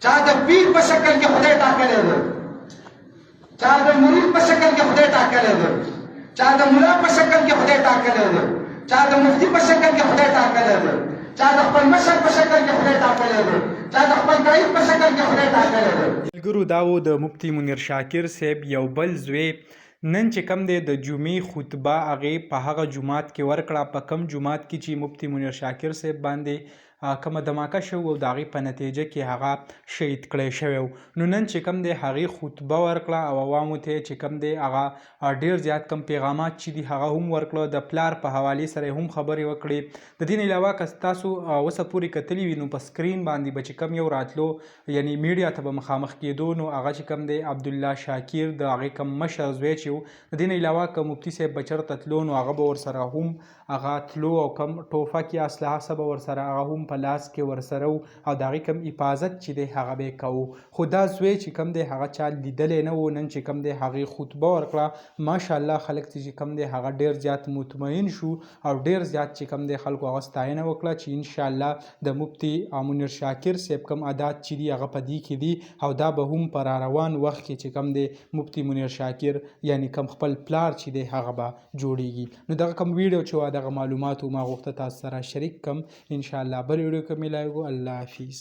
چا د پیر په شکل کې خدای ټاکلی دی، چا د مرید په شکل کې خدای ټاکلی دی، چا د ملا په شکل کې خدای ټاکلی دی، چا د مفتی په شکل کې خدای ټاکلی دی، چا د خپل مشر په شکل کې خدای ټاکلی دی، چا د خپل قاید په شکل کې خدای ټاکلی دی. ملګرو دا و د مفتی منیر شاکر صاحب یو بل زوی نن چې کوم دی د جمعې خطبه هغې په هغه جومات کې ورکړه، په کوم جومات کې چې مفتی منیر شاکر صاحب باندې کومه دماکه شوې او د هغې په نتیجه کې هغه شهید کړی شوی و. نو نن چې کوم دی هغې خطبه ورکړه او عوامو ته چې کوم دی هغه ډېر زیات کوم پیغامات چې دي هغه هم ورکړه، د پلار په حوالې سره هم خبرې وکړې. د دې نه علاوه که تاسو اوسه پورې کتلي وي نو په سکرین باندې به چې کوم یو راتلو یعنی میډیا ته به مخامخ کېدو نو هغه چې کوم دی عبدالله شاکر د هغې کوم مشر زوی چې و، د دې نه علاوه که مفتي صاحب به چېرته تلو نو هغه به ورسره هم هغه تلو او کوم ټوفک یا اسلحه څه به ورسره هغه هم په لاس کې ورسره و او د هغې کوم حفاظت چې دی هغه به یې کوو. خو دا زوی چې کوم دی هغه چا لیدلی نه و. نن چې کوم دی هغې خطبه ورکړه ماشاءالله خلک چې کوم دی هغه ډېر زیات مطمئن شو او ډېر زیات چې کوم دی خلکو هغه ستاینه وکړه چې انشاءالله د مفتی منیر شاکر صاحب کوم عادات چې دي هغه په دې کې دي او دا به هم په راروان وخت کې چې کوم دی مفتی منیر شاکر یعنی کوم خپل پلار چې دی هغه به جوړیږي. نو دغه کوم ویډیو چې وه دغه معلوماتو ما غوښته تاسو سره شریک کړم. انشاءالله بل ویډیو کې میلاویږو. الله حافظ.